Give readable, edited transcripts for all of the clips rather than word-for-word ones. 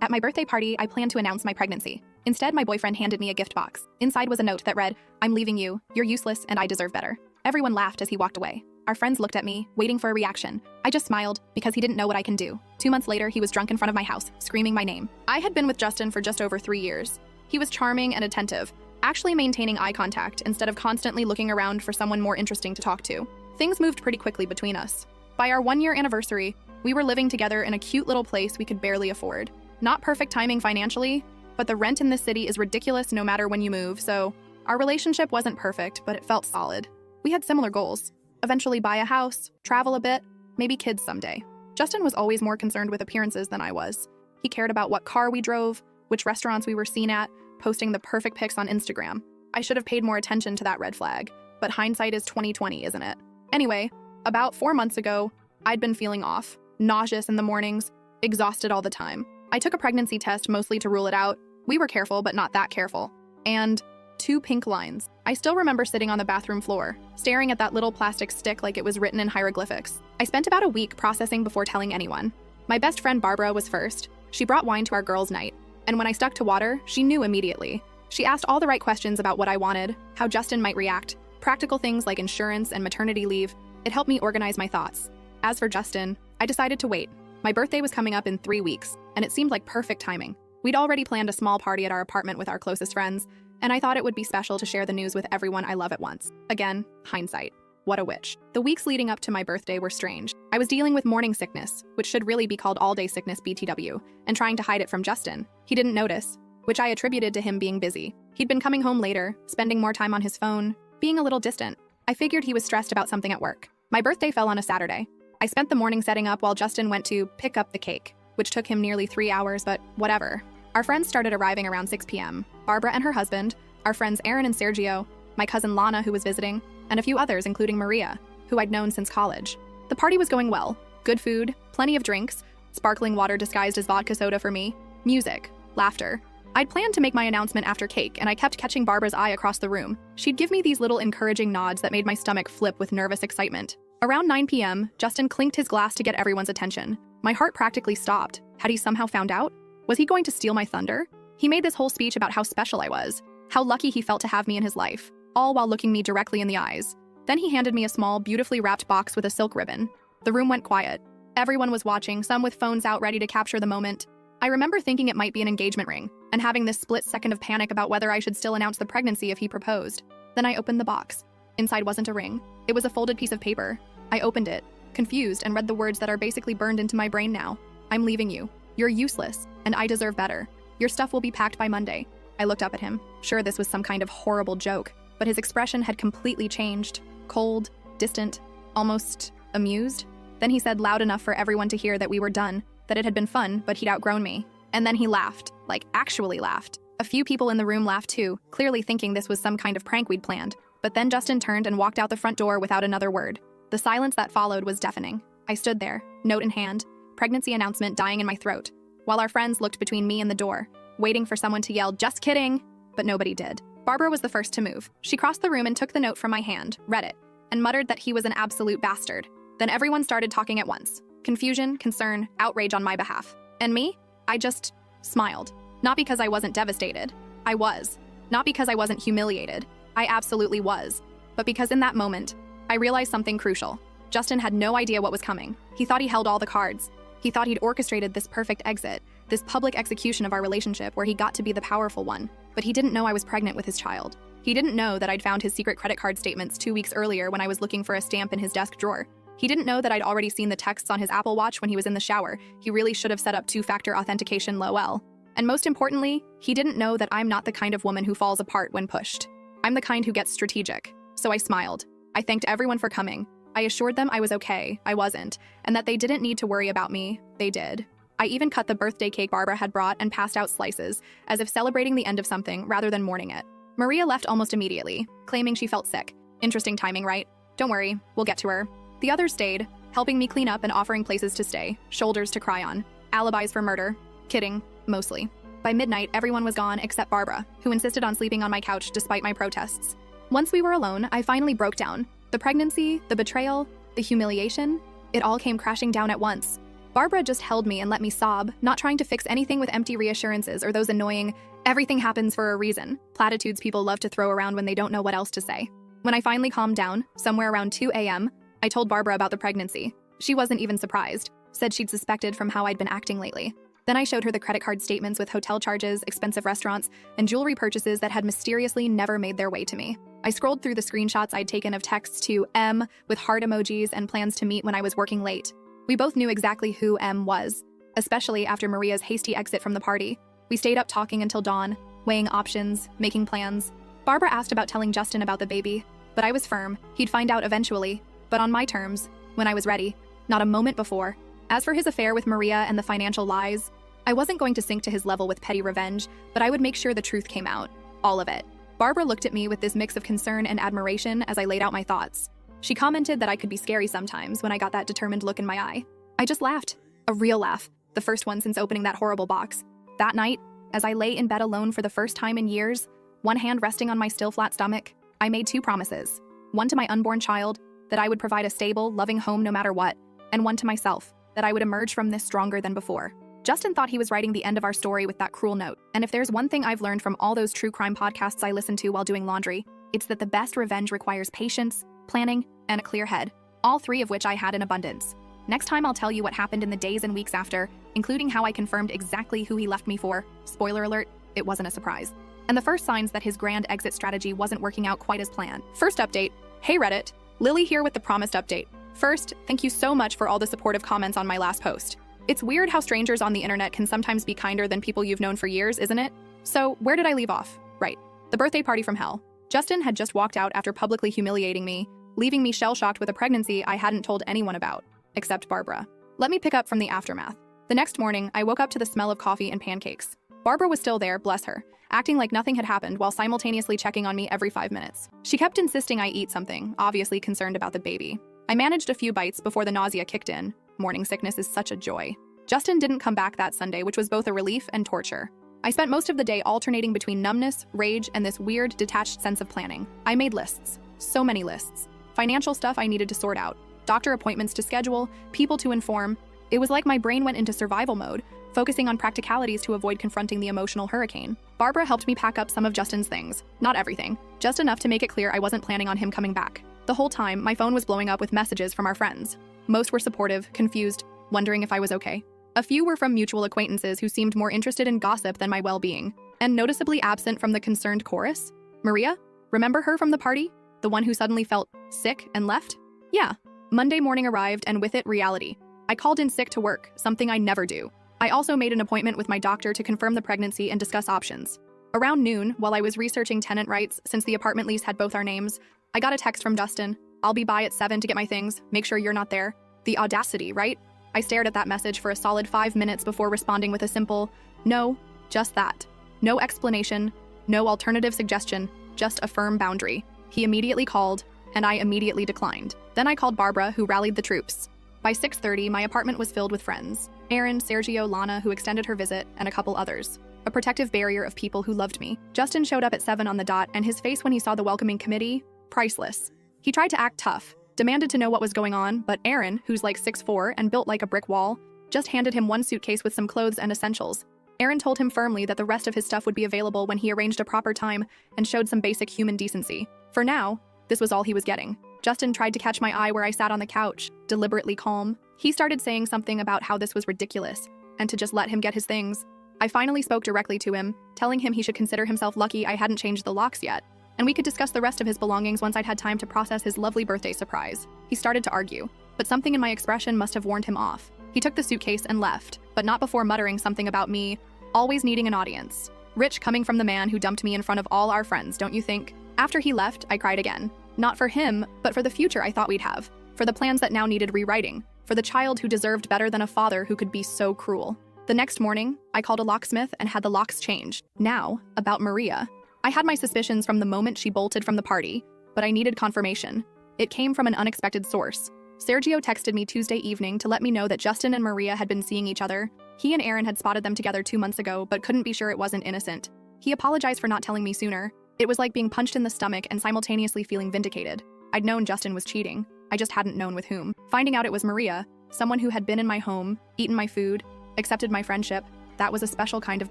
At my birthday party, I planned to announce my pregnancy. Instead, my boyfriend handed me a gift box. Inside was a note that read, "I'm leaving you, you're useless, and I deserve better." Everyone laughed as he walked away. Our friends looked at me, waiting for a reaction. I just smiled, because he didn't know what I can do. 2 months later, he was drunk in front of my house, screaming my name. I had been with Justin for just over 3 years. He was charming and attentive, actually maintaining eye contact instead of constantly looking around for someone more interesting to talk to. Things moved pretty quickly between us. By our 1-year anniversary, we were living together in a cute little place we could barely afford. Not perfect timing financially, but the rent in this city is ridiculous no matter when you move, so our relationship wasn't perfect, but it felt solid. We had similar goals. Eventually buy a house, travel a bit, maybe kids someday. Justin was always more concerned with appearances than I was. He cared about what car we drove, which restaurants we were seen at, posting the perfect pics on Instagram. I should have paid more attention to that red flag, but hindsight is 20/20, isn't it? Anyway, about 4 months ago, I'd been feeling off, nauseous in the mornings, exhausted all the time. I took a pregnancy test mostly to rule it out. We were careful, but not that careful. And 2 pink lines. I still remember sitting on the bathroom floor, staring at that little plastic stick like it was written in hieroglyphics. I spent about a week processing before telling anyone. My best friend Barbara was first. She brought wine to our girls' night. And when I stuck to water, she knew immediately. She asked all the right questions about what I wanted, how Justin might react, practical things like insurance and maternity leave. It helped me organize my thoughts. As for Justin, I decided to wait. My birthday was coming up in 3 weeks, and it seemed like perfect timing. We'd already planned a small party at our apartment with our closest friends, and I thought it would be special to share the news with everyone I love at once. Again, hindsight. What a witch. The weeks leading up to my birthday were strange. I was dealing with morning sickness, which should really be called all-day sickness BTW, and trying to hide it from Justin. He didn't notice, which I attributed to him being busy. He'd been coming home later, spending more time on his phone, being a little distant. I figured he was stressed about something at work. My birthday fell on a Saturday. I spent the morning setting up while Justin went to pick up the cake, which took him nearly 3 hours, but whatever. Our friends started arriving around 6 p.m. Barbara and her husband, our friends Aaron and Sergio, my cousin Lana, who was visiting, and a few others, including Maria, who I'd known since college. The party was going well. Good food, plenty of drinks, sparkling water disguised as vodka soda for me, music, laughter. I'd planned to make my announcement after cake, and I kept catching Barbara's eye across the room. She'd give me these little encouraging nods that made my stomach flip with nervous excitement. Around 9 p.m., Justin clinked his glass to get everyone's attention. My heart practically stopped. Had he somehow found out? Was he going to steal my thunder? He made this whole speech about how special I was, how lucky he felt to have me in his life, all while looking me directly in the eyes. Then he handed me a small, beautifully wrapped box with a silk ribbon. The room went quiet. Everyone was watching, some with phones out ready to capture the moment. I remember thinking it might be an engagement ring, and having this split second of panic about whether I should still announce the pregnancy if he proposed. Then I opened the box. Inside wasn't a ring. It was a folded piece of paper. I opened it, confused, and read the words that are basically burned into my brain now. "I'm leaving you. You're useless, and I deserve better. Your stuff will be packed by Monday." I looked up at him, sure this was some kind of horrible joke, but his expression had completely changed. Cold, distant, almost amused. Then he said loud enough for everyone to hear that we were done, that it had been fun, but he'd outgrown me. And then he laughed, like actually laughed. A few people in the room laughed too, clearly thinking this was some kind of prank we'd planned. But then Justin turned and walked out the front door without another word. The silence that followed was deafening. I stood there, note in hand, pregnancy announcement dying in my throat, while our friends looked between me and the door, waiting for someone to yell, "Just kidding!" But nobody did. Barbara was the first to move. She crossed the room and took the note from my hand, read it, and muttered that he was an absolute bastard. Then everyone started talking at once. Confusion, concern, outrage on my behalf. And me? I just smiled. Not because I wasn't devastated. I was. Not because I wasn't humiliated. I absolutely was. But because in that moment, I realized something crucial. Justin had no idea what was coming. He thought he held all the cards. He thought he'd orchestrated this perfect exit, this public execution of our relationship where he got to be the powerful one. But he didn't know I was pregnant with his child. He didn't know that I'd found his secret credit card statements 2 weeks earlier when I was looking for a stamp in his desk drawer. He didn't know that I'd already seen the texts on his Apple Watch when he was in the shower. He really should have set up 2-factor authentication LOL. And most importantly, he didn't know that I'm not the kind of woman who falls apart when pushed. I'm the kind who gets strategic. So I smiled. I thanked everyone for coming. I assured them I was okay, I wasn't, and that they didn't need to worry about me. They did. I even cut the birthday cake Barbara had brought and passed out slices, as if celebrating the end of something rather than mourning it. Maria left almost immediately, claiming she felt sick. Interesting timing, right? Don't worry, we'll get to her. The others stayed, helping me clean up and offering places to stay, shoulders to cry on, alibis for murder. Kidding, mostly. By midnight, everyone was gone except Barbara, who insisted on sleeping on my couch despite my protests. Once we were alone, I finally broke down. The pregnancy, the betrayal, the humiliation, it all came crashing down at once. Barbara just held me and let me sob, not trying to fix anything with empty reassurances or those annoying, everything happens for a reason platitudes people love to throw around when they don't know what else to say. When I finally calmed down, somewhere around 2 a.m., I told Barbara about the pregnancy. She wasn't even surprised, said she'd suspected from how I'd been acting lately. Then I showed her the credit card statements with hotel charges, expensive restaurants, and jewelry purchases that had mysteriously never made their way to me. I scrolled through the screenshots I'd taken of texts to M with heart emojis and plans to meet when I was working late. We both knew exactly who M was, especially after Maria's hasty exit from the party. We stayed up talking until dawn, weighing options, making plans. Barbara asked about telling Justin about the baby, but I was firm. He'd find out eventually, but on my terms, when I was ready, not a moment before. As for his affair with Maria and the financial lies, I wasn't going to sink to his level with petty revenge, but I would make sure the truth came out. All of it. Barbara looked at me with this mix of concern and admiration as I laid out my thoughts. She commented that I could be scary sometimes when I got that determined look in my eye. I just laughed. A real laugh. The first one since opening that horrible box. That night, as I lay in bed alone for the first time in years, one hand resting on my still flat stomach, I made 2 promises. One to my unborn child, that I would provide a stable, loving home no matter what, and one to myself, that I would emerge from this stronger than before. Justin thought he was writing the end of our story with that cruel note, and if there's one thing I've learned from all those true crime podcasts I listen to while doing laundry, it's that the best revenge requires patience, planning, and a clear head, all 3 of which I had in abundance. Next time I'll tell you what happened in the days and weeks after, including how I confirmed exactly who he left me for. Spoiler alert, it wasn't a surprise. And the first signs that his grand exit strategy wasn't working out quite as planned. First update. Hey Reddit, Lily here with the promised update. First, thank you so much for all the supportive comments on my last post. It's weird how strangers on the internet can sometimes be kinder than people you've known for years, isn't it? So, where did I leave off? Right. The birthday party from hell. Justin had just walked out after publicly humiliating me, leaving me shell-shocked with a pregnancy I hadn't told anyone about, except Barbara. Let me pick up from the aftermath. The next morning, I woke up to the smell of coffee and pancakes. Barbara was still there, bless her, acting like nothing had happened while simultaneously checking on me every 5 minutes. She kept insisting I eat something, obviously concerned about the baby. I managed a few bites before the nausea kicked in. Morning sickness is such a joy. Justin didn't come back that Sunday, which was both a relief and torture. I spent most of the day alternating between numbness, rage, and this weird, detached sense of planning. I made lists. So many lists. Financial stuff I needed to sort out. Doctor appointments to schedule, people to inform. It was like my brain went into survival mode, focusing on practicalities to avoid confronting the emotional hurricane. Barbara helped me pack up some of Justin's things. Not everything. Just enough to make it clear I wasn't planning on him coming back. The whole time, my phone was blowing up with messages from our friends. Most were supportive, confused, wondering if I was okay. A few were from mutual acquaintances who seemed more interested in gossip than my well-being. And noticeably absent from the concerned chorus? Maria? Remember her from the party? The one who suddenly felt sick and left? Yeah. Monday morning arrived, and with it, reality. I called in sick to work, something I never do. I also made an appointment with my doctor to confirm the pregnancy and discuss options. Around noon, while I was researching tenant rights, since the apartment lease had both our names, I got a text from Justin. I'll be by at 7 to get my things. Make sure you're not there. The audacity, right? I stared at that message for a solid 5 minutes before responding with a simple, no, just that. No explanation, no alternative suggestion, just a firm boundary. He immediately called, and I immediately declined. Then I called Barbara, who rallied the troops. By 6:30, my apartment was filled with friends. Aaron, Sergio, Lana, who extended her visit, and a couple others. A protective barrier of people who loved me. Justin showed up at 7 on the dot, and his face when he saw the welcoming committee, priceless. He tried to act tough, demanded to know what was going on, but Aaron, who's like 6'4" and built like a brick wall, just handed him one suitcase with some clothes and essentials. Aaron told him firmly that the rest of his stuff would be available when he arranged a proper time and showed some basic human decency. For now, this was all he was getting. Justin tried to catch my eye where I sat on the couch, deliberately calm. He started saying something about how this was ridiculous, and to just let him get his things. I finally spoke directly to him, telling him he should consider himself lucky I hadn't changed the locks yet, and we could discuss the rest of his belongings once I'd had time to process his lovely birthday surprise. He started to argue, but something in my expression must have warned him off. He took the suitcase and left, but not before muttering something about me always needing an audience. Rich coming from the man who dumped me in front of all our friends, don't you think? After he left, I cried again. Not for him, but for the future I thought we'd have. For the plans that now needed rewriting. For the child who deserved better than a father who could be so cruel. The next morning, I called a locksmith and had the locks changed. Now, about Maria. I had my suspicions from the moment she bolted from the party, but I needed confirmation. It came from an unexpected source. Sergio texted me Tuesday evening to let me know that Justin and Maria had been seeing each other. He and Aaron had spotted them together 2 months ago, but couldn't be sure it wasn't innocent. He apologized for not telling me sooner. It was like being punched in the stomach and simultaneously feeling vindicated. I'd known Justin was cheating. I just hadn't known with whom. Finding out it was Maria, someone who had been in my home, eaten my food, accepted my friendship. That was a special kind of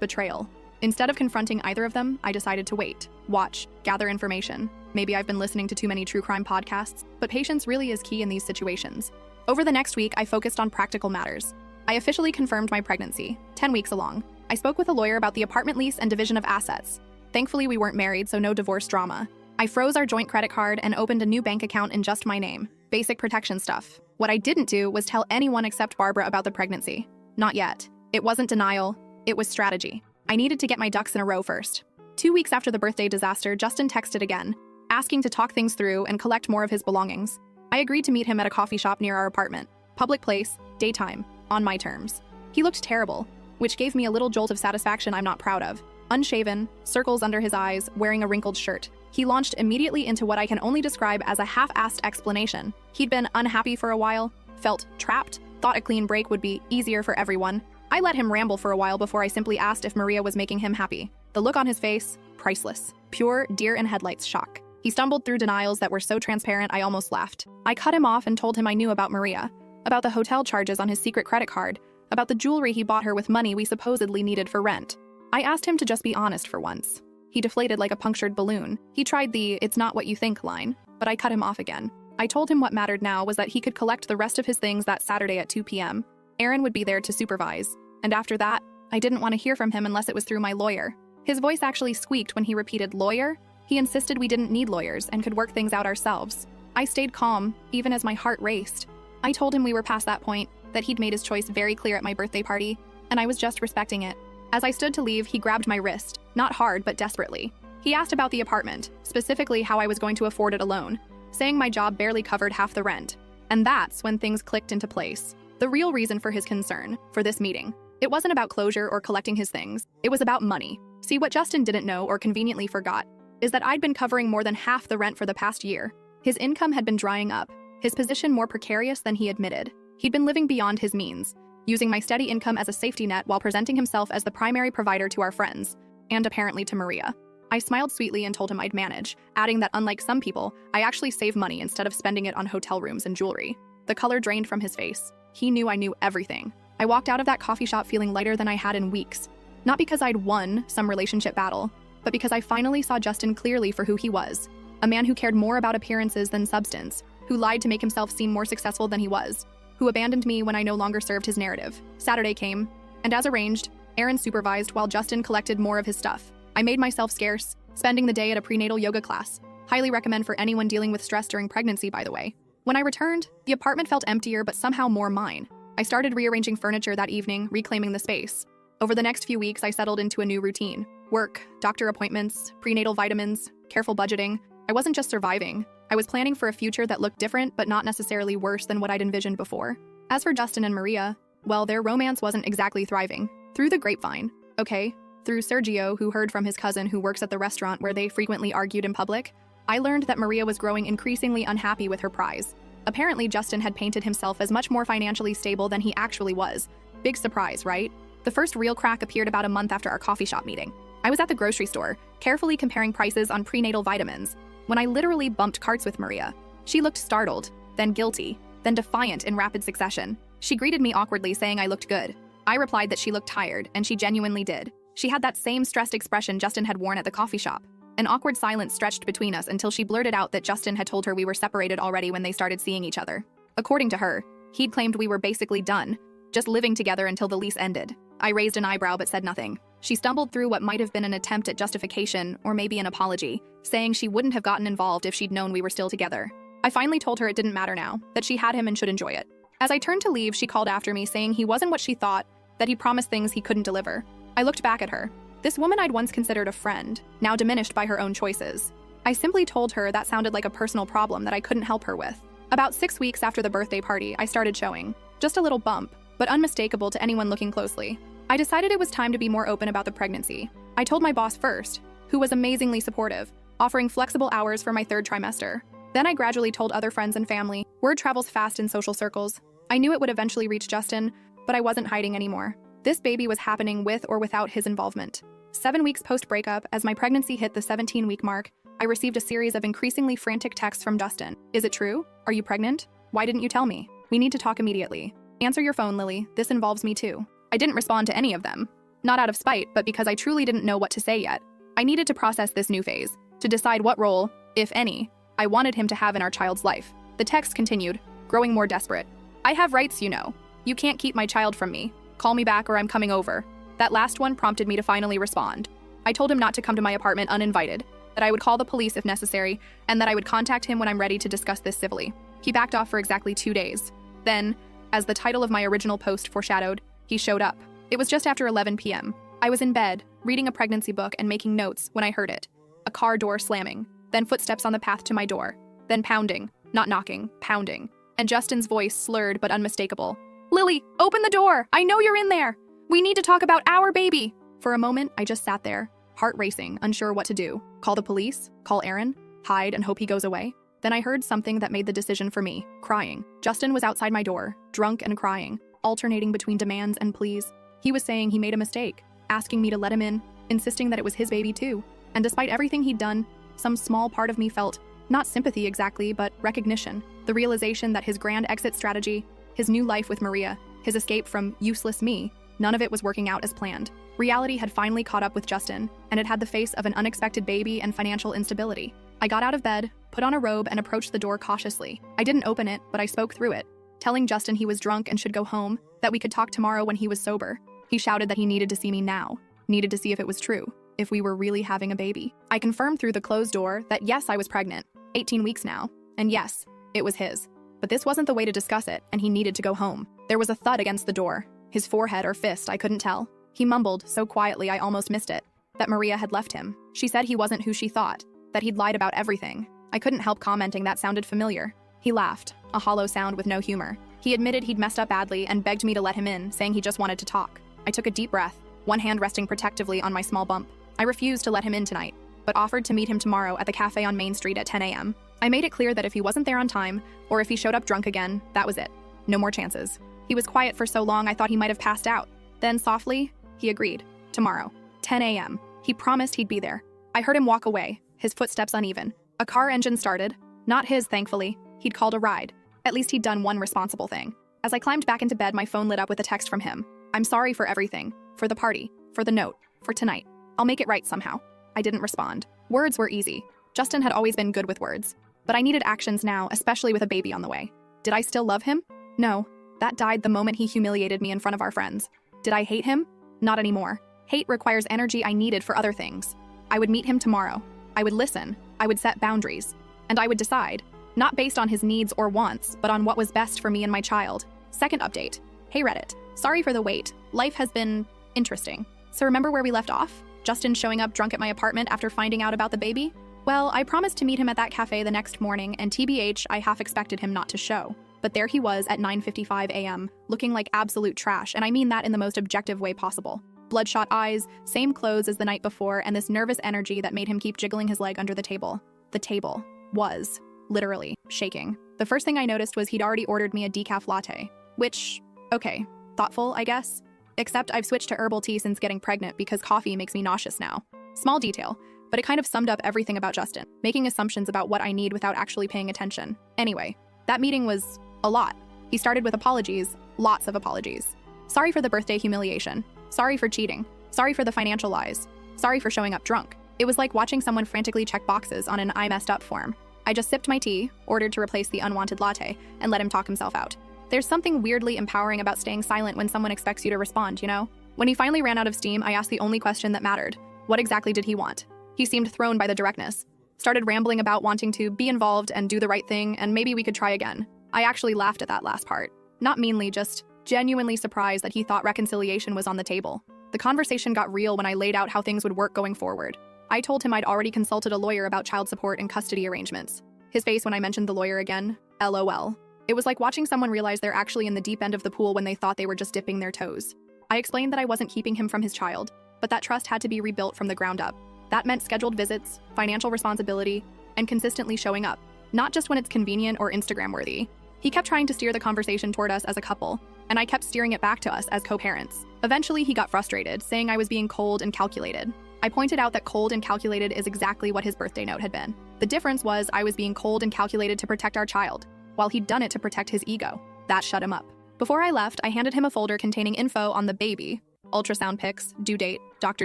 betrayal. Instead of confronting either of them, I decided to wait, watch, gather information. Maybe I've been listening to too many true crime podcasts, but patience really is key in these situations. Over the next week, I focused on practical matters. I officially confirmed my pregnancy, 10 weeks along. I spoke with a lawyer about the apartment lease and division of assets. Thankfully, we weren't married, so no divorce drama. I froze our joint credit card and opened a new bank account in just my name. Basic protection stuff. What I didn't do was tell anyone except Barbara about the pregnancy. Not yet. It wasn't denial, it was strategy. I needed to get my ducks in a row first. 2 weeks after the birthday disaster, Justin texted again, asking to talk things through and collect more of his belongings. I agreed to meet him at a coffee shop near our apartment. Public place, daytime, on my terms. He looked terrible, which gave me a little jolt of satisfaction I'm not proud of. Unshaven, circles under his eyes, wearing a wrinkled shirt. He launched immediately into what I can only describe as a half-assed explanation. He'd been unhappy for a while, felt trapped, thought a clean break would be easier for everyone. I let him ramble for a while before I simply asked if Maria was making him happy. The look on his face, priceless. Pure deer-in-headlights shock. He stumbled through denials that were so transparent I almost laughed. I cut him off and told him I knew about Maria, about the hotel charges on his secret credit card, about the jewelry he bought her with money we supposedly needed for rent. I asked him to just be honest for once. He deflated like a punctured balloon. He tried the "it's not what you think" line, but I cut him off again. I told him what mattered now was that he could collect the rest of his things that Saturday at 2 p.m. Aaron would be there to supervise. And after that, I didn't want to hear from him unless it was through my lawyer. His voice actually squeaked when he repeated lawyer. He insisted we didn't need lawyers and could work things out ourselves. I stayed calm, even as my heart raced. I told him we were past that point, that he'd made his choice very clear at my birthday party, and I was just respecting it. As I stood to leave, he grabbed my wrist, not hard, but desperately. He asked about the apartment, specifically how I was going to afford it alone, saying my job barely covered half the rent. And that's when things clicked into place. The real reason for his concern, for this meeting. It wasn't about closure or collecting his things. It was about money. See, what Justin didn't know or conveniently forgot is that I'd been covering more than half the rent for the past year. His income had been drying up, his position more precarious than he admitted. He'd been living beyond his means, using my steady income as a safety net while presenting himself as the primary provider to our friends, and apparently to Maria. I smiled sweetly and told him I'd manage, adding that unlike some people, I actually save money instead of spending it on hotel rooms and jewelry. The color drained from his face. He knew I knew everything. I walked out of that coffee shop feeling lighter than I had in weeks. Not because I'd won some relationship battle, but because I finally saw Justin clearly for who he was. A man who cared more about appearances than substance, who lied to make himself seem more successful than he was, who abandoned me when I no longer served his narrative. Saturday came, and as arranged, Aaron supervised while Justin collected more of his stuff. I made myself scarce, spending the day at a prenatal yoga class. Highly recommend for anyone dealing with stress during pregnancy, by the way. When I returned, the apartment felt emptier but somehow more mine. I started rearranging furniture that evening, reclaiming the space. Over the next few weeks, I settled into a new routine. Work, doctor appointments, prenatal vitamins, careful budgeting. I wasn't just surviving. I was planning for a future that looked different but not necessarily worse than what I'd envisioned before. As for Justin and Maria, well, their romance wasn't exactly thriving. Through the grapevine, okay? Through Sergio, who heard from his cousin who works at the restaurant where they frequently argued in public, I learned that Maria was growing increasingly unhappy with her prize. Apparently, Justin had painted himself as much more financially stable than he actually was. Big surprise, right? The first real crack appeared about a month after our coffee shop meeting. I was at the grocery store, carefully comparing prices on prenatal vitamins, when I literally bumped carts with Maria. She looked startled, then guilty, then defiant in rapid succession. She greeted me awkwardly, saying I looked good. I replied that she looked tired, and she genuinely did. She had that same stressed expression Justin had worn at the coffee shop. An awkward silence stretched between us until she blurted out that Justin had told her we were separated already when they started seeing each other. According to her, he'd claimed we were basically done, just living together until the lease ended. I raised an eyebrow but said nothing. She stumbled through what might have been an attempt at justification, or maybe an apology, saying she wouldn't have gotten involved if she'd known we were still together. I finally told her it didn't matter now, that she had him and should enjoy it. As I turned to leave, she called after me, saying he wasn't what she thought, that he promised things he couldn't deliver. I looked back at her. This woman I'd once considered a friend, now diminished by her own choices. I simply told her that sounded like a personal problem that I couldn't help her with. About 6 weeks after the birthday party, I started showing. Just a little bump, but unmistakable to anyone looking closely. I decided it was time to be more open about the pregnancy. I told my boss first, who was amazingly supportive, offering flexible hours for my 3rd trimester. Then I gradually told other friends and family. Word travels fast in social circles. I knew it would eventually reach Justin, but I wasn't hiding anymore. This baby was happening with or without his involvement. 7 weeks post-breakup, as my pregnancy hit the 17-week mark, I received a series of increasingly frantic texts from Justin. Is it true? Are you pregnant? Why didn't you tell me? We need to talk immediately. Answer your phone, Lily. This involves me too. I didn't respond to any of them. Not out of spite, but because I truly didn't know what to say yet. I needed to process this new phase, to decide what role, if any, I wanted him to have in our child's life. The text continued, growing more desperate. I have rights, you know. You can't keep my child from me. Call me back or I'm coming over. That last one prompted me to finally respond. I told him not to come to my apartment uninvited, that I would call the police if necessary, and that I would contact him when I'm ready to discuss this civilly. He backed off for exactly 2 days. Then, as the title of my original post foreshadowed, he showed up. It was just after 11 p.m. I was in bed, reading a pregnancy book and making notes when I heard it. A car door slamming, then footsteps on the path to my door, then pounding, not knocking, pounding, and Justin's voice slurred but unmistakable. Lily, open the door! I know you're in there! We need to talk about our baby! For a moment, I just sat there, heart racing, unsure what to do. Call the police? Call Aaron? Hide and hope he goes away? Then I heard something that made the decision for me, crying. Justin was outside my door, drunk and crying, alternating between demands and pleas. He was saying he made a mistake, asking me to let him in, insisting that it was his baby too. And despite everything he'd done, some small part of me felt, not sympathy exactly, but recognition. The realization that his grand exit strategy, his new life with Maria, his escape from useless me, none of it was working out as planned. Reality had finally caught up with Justin, and it had the face of an unexpected baby and financial instability. I got out of bed, put on a robe, and approached the door cautiously. I didn't open it, but I spoke through it, telling Justin he was drunk and should go home, that we could talk tomorrow when he was sober. He shouted that he needed to see me now, needed to see if it was true, if we were really having a baby. I confirmed through the closed door that yes, I was pregnant, 18 weeks now, and yes, it was his. But this wasn't the way to discuss it, and he needed to go home. There was a thud against the door, his forehead or fist, I couldn't tell. He mumbled, so quietly I almost missed it, that Maria had left him. She said he wasn't who she thought, that he'd lied about everything. I couldn't help commenting that sounded familiar. He laughed, a hollow sound with no humor. He admitted he'd messed up badly and begged me to let him in, saying he just wanted to talk. I took a deep breath, one hand resting protectively on my small bump. I refused to let him in tonight, but offered to meet him tomorrow at the cafe on Main Street at 10 a.m. I made it clear that if he wasn't there on time, or if he showed up drunk again, that was it. No more chances. He was quiet for so long I thought he might have passed out. Then, softly, he agreed. Tomorrow, 10 a.m. He promised he'd be there. I heard him walk away, his footsteps uneven. A car engine started. Not his, thankfully. He'd called a ride. At least he'd done one responsible thing. As I climbed back into bed, my phone lit up with a text from him. I'm sorry for everything. For the party. For the note. For tonight. I'll make it right somehow. I didn't respond. Words were easy. Justin had always been good with words. But I needed actions now, especially with a baby on the way. Did I still love him? No. That died the moment he humiliated me in front of our friends. Did I hate him? Not anymore. Hate requires energy I needed for other things. I would meet him tomorrow. I would listen. I would set boundaries. And I would decide, not based on his needs or wants, but on what was best for me and my child. Second update. Hey Reddit. Sorry for the wait. Life has been interesting. So remember where we left off? Justin showing up drunk at my apartment after finding out about the baby? Well, I promised to meet him at that cafe the next morning, and TBH, I half expected him not to show. But there he was at 9:55 a.m., looking like absolute trash, and I mean that in the most objective way possible. Bloodshot eyes, same clothes as the night before, and this nervous energy that made him keep jiggling his leg under the table. The table was, literally, shaking. The first thing I noticed was he'd already ordered me a decaf latte. Which, okay, thoughtful, I guess? Except I've switched to herbal tea since getting pregnant because coffee makes me nauseous now. Small detail, but it kind of summed up everything about Justin, making assumptions about what I need without actually paying attention. Anyway, that meeting was a lot. He started with apologies, lots of apologies. Sorry for the birthday humiliation. Sorry for cheating. Sorry for the financial lies. Sorry for showing up drunk. It was like watching someone frantically check boxes on an I messed up form. I just sipped my tea, ordered to replace the unwanted latte, and let him talk himself out. There's something weirdly empowering about staying silent when someone expects you to respond, you know? When he finally ran out of steam, I asked the only question that mattered. What exactly did he want? He seemed thrown by the directness. Started rambling about wanting to be involved and do the right thing, and maybe we could try again. I actually laughed at that last part. Not meanly, just genuinely surprised that he thought reconciliation was on the table. The conversation got real when I laid out how things would work going forward. I told him I'd already consulted a lawyer about child support and custody arrangements. His face when I mentioned the lawyer again, LOL. It was like watching someone realize they're actually in the deep end of the pool when they thought they were just dipping their toes. I explained that I wasn't keeping him from his child, but that trust had to be rebuilt from the ground up. That meant scheduled visits, financial responsibility, and consistently showing up, not just when it's convenient or Instagram-worthy. He kept trying to steer the conversation toward us as a couple, and I kept steering it back to us as co-parents. Eventually, he got frustrated, saying I was being cold and calculated. I pointed out that cold and calculated is exactly what his birthday note had been. The difference was I was being cold and calculated to protect our child, while he'd done it to protect his ego. That shut him up. Before I left, I handed him a folder containing info on the baby, ultrasound pics, due date, doctor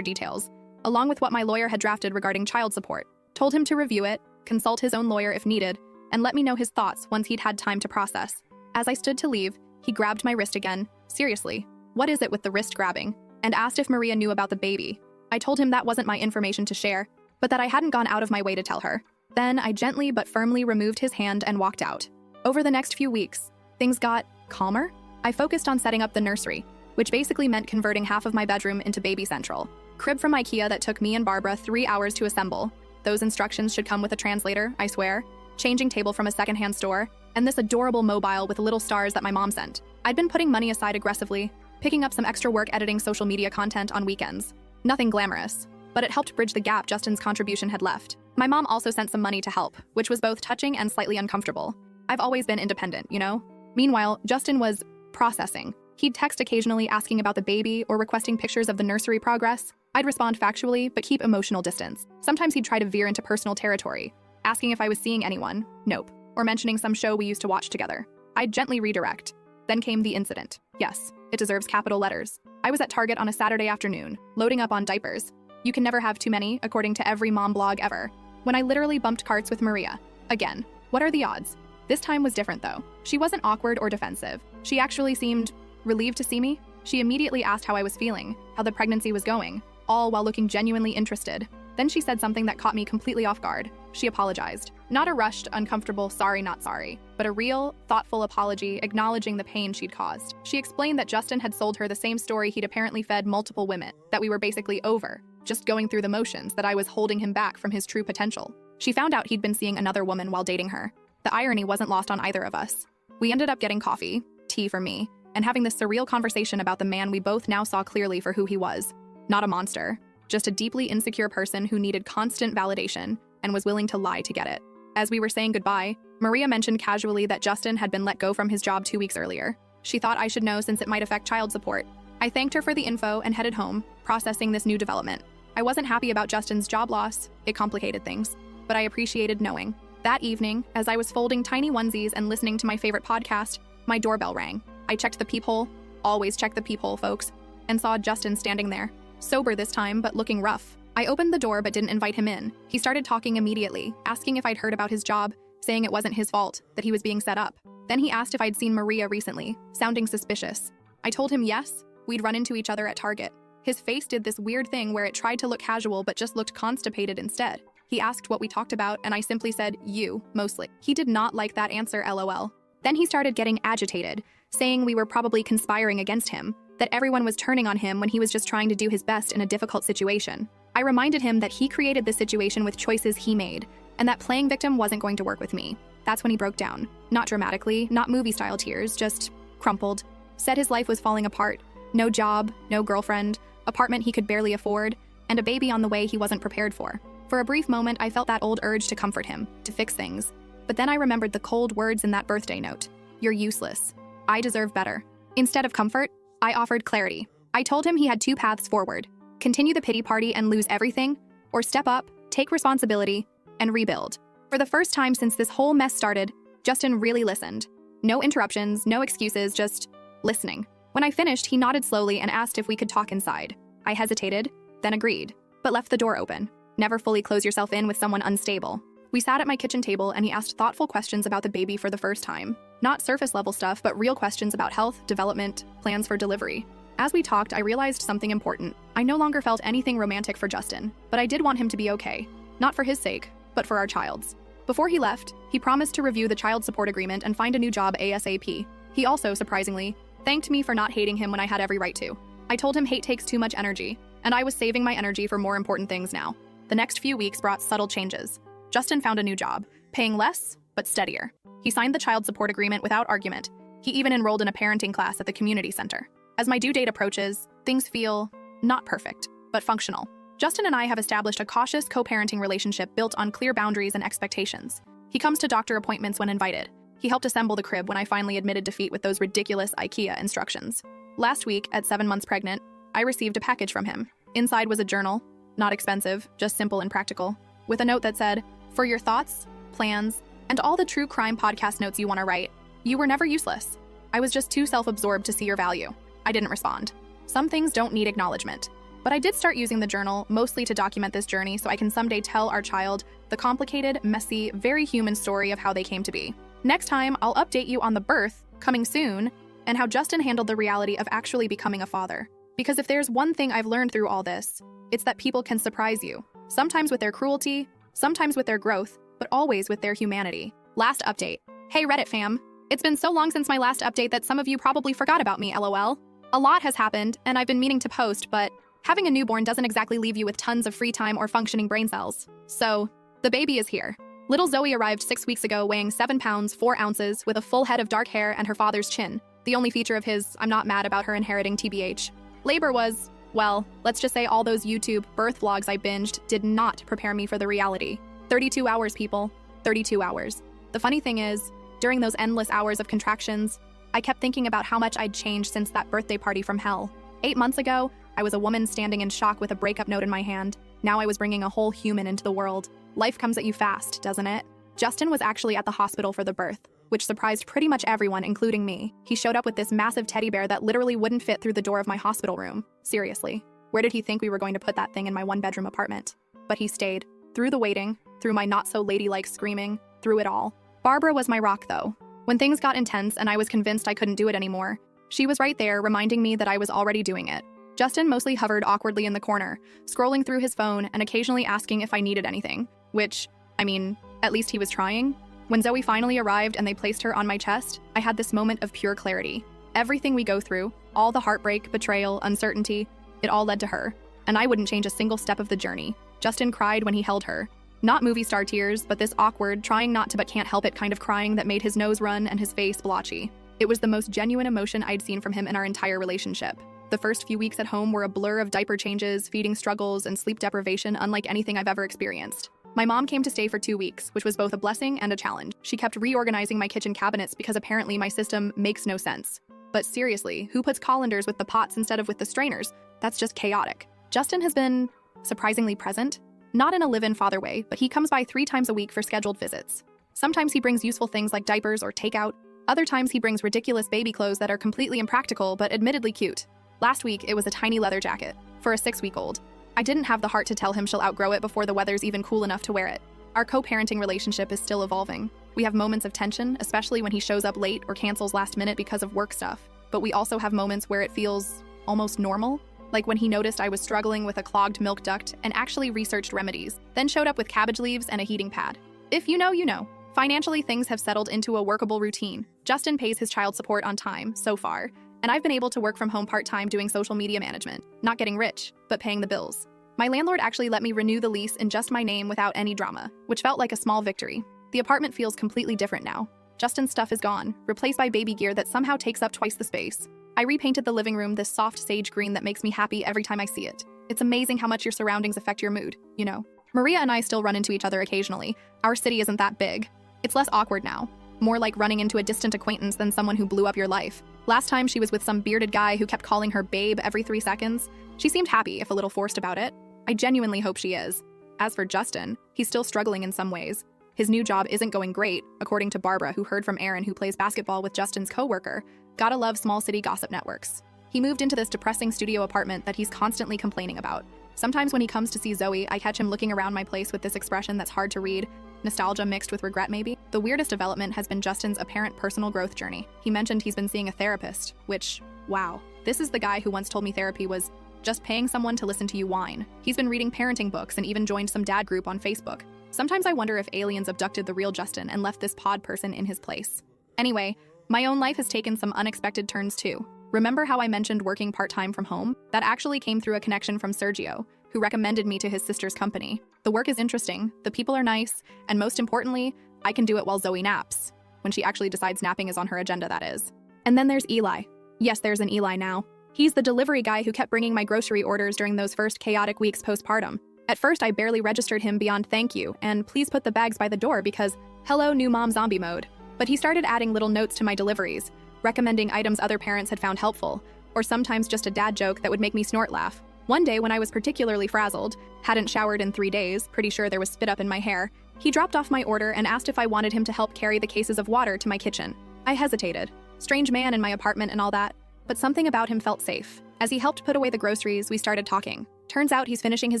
details, along with what my lawyer had drafted regarding child support. Told him to review it, consult his own lawyer if needed, and let me know his thoughts once he'd had time to process. As I stood to leave, he grabbed my wrist again. Seriously, what is it with the wrist grabbing? And asked if Maria knew about the baby. I told him that wasn't my information to share, but that I hadn't gone out of my way to tell her. Then I gently but firmly removed his hand and walked out. Over the next few weeks, things got calmer. I focused on setting up the nursery, which basically meant converting half of my bedroom into Baby Central. Crib from IKEA that took me and Barbara 3 hours to assemble. Those instructions should come with a translator, I swear. Changing table from a secondhand store, and this adorable mobile with little stars that my mom sent. I'd been putting money aside aggressively, picking up some extra work editing social media content on weekends. Nothing glamorous, but it helped bridge the gap Justin's contribution had left. My mom also sent some money to help, which was both touching and slightly uncomfortable. I've always been independent, you know? Meanwhile, Justin was processing. He'd text occasionally asking about the baby or requesting pictures of the nursery progress. I'd respond factually, but keep emotional distance. Sometimes he'd try to veer into personal territory, asking if I was seeing anyone, nope, or mentioning some show we used to watch together. I'd gently redirect. Then came the incident. Yes, it deserves capital letters. I was at Target on a Saturday afternoon, loading up on diapers. You can never have too many, according to every mom blog ever. When I literally bumped carts with Maria. Again, what are the odds? This time was different though. She wasn't awkward or defensive. She actually seemed relieved to see me. She immediately asked how I was feeling, how the pregnancy was going, all while looking genuinely interested. Then she said something that caught me completely off guard. She apologized. Not a rushed, uncomfortable sorry, not sorry, but a real, thoughtful apology acknowledging the pain she'd caused. She explained that Justin had sold her the same story he'd apparently fed multiple women, that we were basically over, just going through the motions, that I was holding him back from his true potential. She found out he'd been seeing another woman while dating her. The irony wasn't lost on either of us. We ended up getting coffee, tea for me, and having this surreal conversation about the man we both now saw clearly for who he was. Not a monster, just a deeply insecure person who needed constant validation and was willing to lie to get it. As we were saying goodbye, Maria mentioned casually that Justin had been let go from his job 2 weeks earlier. She thought I should know since it might affect child support. I thanked her for the info and headed home, processing this new development. I wasn't happy about Justin's job loss. It complicated things, but I appreciated knowing. That evening, as I was folding tiny onesies and listening to my favorite podcast, my doorbell rang. I checked the peephole, always check the peephole, folks, and saw Justin standing there. Sober this time, but looking rough. I opened the door but didn't invite him in. He started talking immediately, asking if I'd heard about his job, saying it wasn't his fault, that he was being set up. Then he asked if I'd seen Maria recently, sounding suspicious. I told him yes, we'd run into each other at Target. His face did this weird thing where it tried to look casual but just looked constipated instead. He asked what we talked about and I simply said, you, mostly. He did not like that answer, LOL. Then he started getting agitated, saying we were probably conspiring against him, that everyone was turning on him when he was just trying to do his best in a difficult situation. I reminded him that he created this situation with choices he made, and that playing victim wasn't going to work with me. That's when he broke down. Not dramatically, not movie-style tears, just crumpled. Said his life was falling apart. No job, no girlfriend, apartment he could barely afford, and a baby on the way he wasn't prepared for. For a brief moment, I felt that old urge to comfort him, to fix things. But then I remembered the cold words in that birthday note. You're useless. I deserve better. Instead of comfort, I offered clarity. I told him he had 2 paths forward. Continue the pity party and lose everything, or step up, take responsibility, and rebuild. For the first time since this whole mess started, Justin really listened. No interruptions, no excuses, just listening. When I finished, he nodded slowly and asked if we could talk inside. I hesitated, then agreed, but left the door open. Never fully close yourself in with someone unstable. We sat at my kitchen table and he asked thoughtful questions about the baby for the first time. Not surface level stuff, but real questions about health, development, plans for delivery. As we talked, I realized something important. I no longer felt anything romantic for Justin, but I did want him to be okay. Not for his sake, but for our child's. Before he left, he promised to review the child support agreement and find a new job ASAP. He also, surprisingly, thanked me for not hating him when I had every right to. I told him hate takes too much energy, and I was saving my energy for more important things now. The next few weeks brought subtle changes. Justin found a new job, paying less, but steadier. He signed the child support agreement without argument. He even enrolled in a parenting class at the community center. As my due date approaches, things feel not perfect, but functional. Justin and I have established a cautious co-parenting relationship built on clear boundaries and expectations. He comes to doctor appointments when invited. He helped assemble the crib when I finally admitted defeat with those ridiculous IKEA instructions. Last week, at 7 months pregnant, I received a package from him. Inside was a journal, not expensive, just simple and practical, with a note that said, "For your thoughts, plans, and all the true crime podcast notes you want to write, you were never useless." I was just too self-absorbed to see your value. I didn't respond. Some things don't need acknowledgement. But I did start using the journal, mostly to document this journey so I can someday tell our child the complicated, messy, very human story of how they came to be. Next time, I'll update you on the birth, coming soon, and how Justin handled the reality of actually becoming a father. Because if there's one thing I've learned through all this, it's that people can surprise you. Sometimes with their cruelty, sometimes with their growth, but always with their humanity. Last update. Hey Reddit fam. It's been so long since my last update that some of you probably forgot about me, lol. A lot has happened, and I've been meaning to post, but having a newborn doesn't exactly leave you with tons of free time or functioning brain cells. So, the baby is here. Little Zoe arrived 6 weeks ago weighing 7 pounds, 4 ounces, with a full head of dark hair and her father's chin. The only feature of his, I'm not mad about her inheriting TBH. Labor was, well, let's just say all those YouTube birth vlogs I binged did not prepare me for the reality. 32 hours, people. 32 hours. The funny thing is, during those endless hours of contractions, I kept thinking about how much I'd changed since that birthday party from hell. 8 months ago, I was a woman standing in shock with a breakup note in my hand. Now I was bringing a whole human into the world. Life comes at you fast, doesn't it? Justin was actually at the hospital for the birth, which surprised pretty much everyone, including me. He showed up with this massive teddy bear that literally wouldn't fit through the door of my hospital room. Seriously, where did he think we were going to put that thing in my one-bedroom apartment? But he stayed. Through the waiting, through my not-so-ladylike screaming, through it all. Barbara was my rock, though. When things got intense and I was convinced I couldn't do it anymore, she was right there reminding me that I was already doing it. Justin mostly hovered awkwardly in the corner, scrolling through his phone and occasionally asking if I needed anything, which, I mean, at least he was trying. When Zoe finally arrived and they placed her on my chest, I had this moment of pure clarity. Everything we go through, all the heartbreak, betrayal, uncertainty, it all led to her. And I wouldn't change a single step of the journey. Justin cried when he held her. Not movie star tears, but this awkward, trying not to but can't help it kind of crying that made his nose run and his face blotchy. It was the most genuine emotion I'd seen from him in our entire relationship. The first few weeks at home were a blur of diaper changes, feeding struggles, and sleep deprivation unlike anything I've ever experienced. My mom came to stay for 2 weeks, which was both a blessing and a challenge. She kept reorganizing my kitchen cabinets because apparently my system makes no sense. But seriously, who puts colanders with the pots instead of with the strainers? That's just chaotic. Justin has been surprisingly present. Not in a live-in father way, but he comes by 3 times a week for scheduled visits. Sometimes he brings useful things like diapers or takeout. Other times he brings ridiculous baby clothes that are completely impractical but admittedly cute. Last week, it was a tiny leather jacket for a 6-week-old. I didn't have the heart to tell him she'll outgrow it before the weather's even cool enough to wear it. Our co-parenting relationship is still evolving. We have moments of tension, especially when he shows up late or cancels last minute because of work stuff. But we also have moments where it feels almost normal, like when he noticed I was struggling with a clogged milk duct and actually researched remedies, then showed up with cabbage leaves and a heating pad. If you know, you know. Financially, things have settled into a workable routine. Justin pays his child support on time, so far, and I've been able to work from home part-time doing social media management, not getting rich, but paying the bills. My landlord actually let me renew the lease in just my name without any drama, which felt like a small victory. The apartment feels completely different now. Justin's stuff is gone, replaced by baby gear that somehow takes up twice the space. I repainted the living room this soft sage green that makes me happy every time I see it. It's amazing how much your surroundings affect your mood, you know. Maria and I still run into each other occasionally. Our city isn't that big. It's less awkward now. More like running into a distant acquaintance than someone who blew up your life. Last time she was with some bearded guy who kept calling her babe every 3 seconds. She seemed happy, if a little forced about it. I genuinely hope she is. As for Justin, he's still struggling in some ways. His new job isn't going great, according to Barbara, who heard from Aaron, who plays basketball with Justin's coworker. Gotta love small city gossip networks. He moved into this depressing studio apartment that he's constantly complaining about. Sometimes when he comes to see Zoe, I catch him looking around my place with this expression that's hard to read. Nostalgia mixed with regret, maybe? The weirdest development has been Justin's apparent personal growth journey. He mentioned he's been seeing a therapist, which, wow. This is the guy who once told me therapy was just paying someone to listen to you whine. He's been reading parenting books and even joined some dad group on Facebook. Sometimes I wonder if aliens abducted the real Justin and left this pod person in his place. Anyway, my own life has taken some unexpected turns too. Remember how I mentioned working part-time from home? That actually came through a connection from Sergio, who recommended me to his sister's company. The work is interesting, the people are nice, and most importantly, I can do it while Zoe naps. When she actually decides napping is on her agenda, that is. And then there's Eli. Yes, there's an Eli now. He's the delivery guy who kept bringing my grocery orders during those first chaotic weeks postpartum. At first, I barely registered him beyond thank you, and please put the bags by the door because, hello, new mom zombie mode. But he started adding little notes to my deliveries, recommending items other parents had found helpful, or sometimes just a dad joke that would make me snort laugh. One day when I was particularly frazzled, hadn't showered in 3 days, pretty sure there was spit up in my hair, he dropped off my order and asked if I wanted him to help carry the cases of water to my kitchen. I hesitated. Strange man in my apartment and all that, but something about him felt safe. As he helped put away the groceries, we started talking. Turns out he's finishing his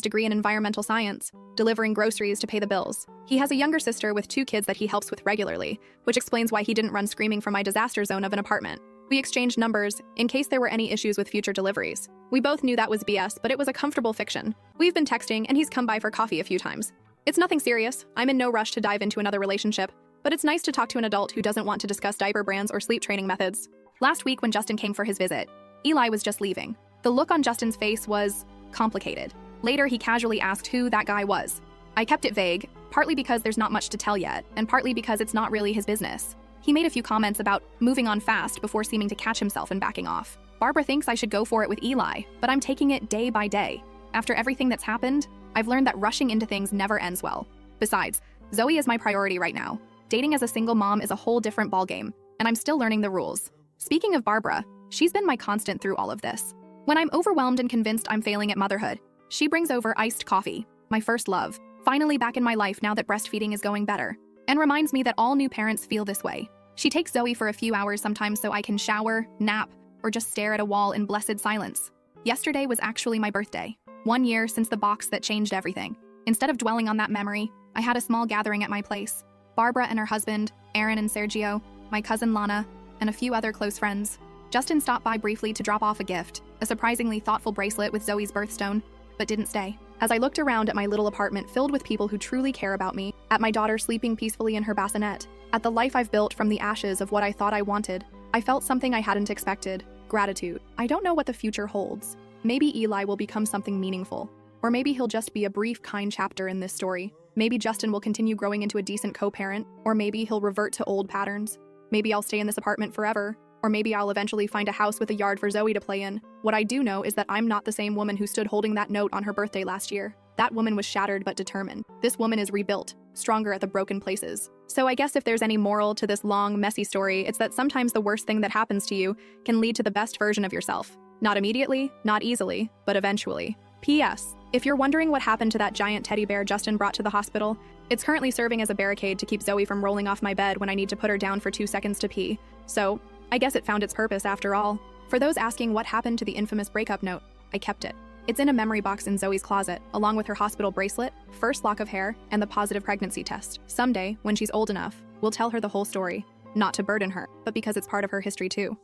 degree in environmental science, delivering groceries to pay the bills. He has a younger sister with 2 kids that he helps with regularly, which explains why he didn't run screaming from my disaster zone of an apartment. We exchanged numbers in case there were any issues with future deliveries. We both knew that was BS, but it was a comfortable fiction. We've been texting, and he's come by for coffee a few times. It's nothing serious. I'm in no rush to dive into another relationship, but it's nice to talk to an adult who doesn't want to discuss diaper brands or sleep training methods. Last week when Justin came for his visit, Eli was just leaving. The look on Justin's face was complicated. Later, he casually asked who that guy was. I kept it vague, partly because there's not much to tell yet, and partly because it's not really his business. He made a few comments about moving on fast before seeming to catch himself and backing off. Barbara thinks I should go for it with Eli, but I'm taking it day by day. After everything that's happened, I've learned that rushing into things never ends well. Besides, Zoe is my priority right now. Dating as a single mom is a whole different ballgame, and I'm still learning the rules. Speaking of Barbara, she's been my constant through all of this. When I'm overwhelmed and convinced I'm failing at motherhood, she brings over iced coffee, my first love, finally back in my life now that breastfeeding is going better, and reminds me that all new parents feel this way. She takes Zoe for a few hours sometimes so I can shower, nap, or just stare at a wall in blessed silence. Yesterday was actually my birthday, 1 year since the box that changed everything. Instead of dwelling on that memory, I had a small gathering at my place. Barbara and her husband, Aaron and Sergio, my cousin Lana, and a few other close friends. Justin stopped by briefly to drop off a gift, a surprisingly thoughtful bracelet with Zoe's birthstone, but didn't stay. As I looked around at my little apartment filled with people who truly care about me, at my daughter sleeping peacefully in her bassinet, at the life I've built from the ashes of what I thought I wanted, I felt something I hadn't expected: gratitude. I don't know what the future holds. Maybe Eli will become something meaningful. Or maybe he'll just be a brief, kind chapter in this story. Maybe Justin will continue growing into a decent co-parent. Or maybe he'll revert to old patterns. Maybe I'll stay in this apartment forever. Or maybe I'll eventually find a house with a yard for Zoe to play in. What I do know is that I'm not the same woman who stood holding that note on her birthday last year. That woman was shattered but determined. This woman is rebuilt, stronger at the broken places. So I guess if there's any moral to this long, messy story, it's that sometimes the worst thing that happens to you can lead to the best version of yourself. Not immediately, not easily, but eventually. P.S. If you're wondering what happened to that giant teddy bear Justin brought to the hospital, it's currently serving as a barricade to keep Zoe from rolling off my bed when I need to put her down for 2 seconds to pee. So, I guess it found its purpose after all. For those asking what happened to the infamous breakup note, I kept it. It's in a memory box in Zoe's closet, along with her hospital bracelet, first lock of hair, and the positive pregnancy test. Someday, when she's old enough, we'll tell her the whole story. Not to burden her, but because it's part of her history too.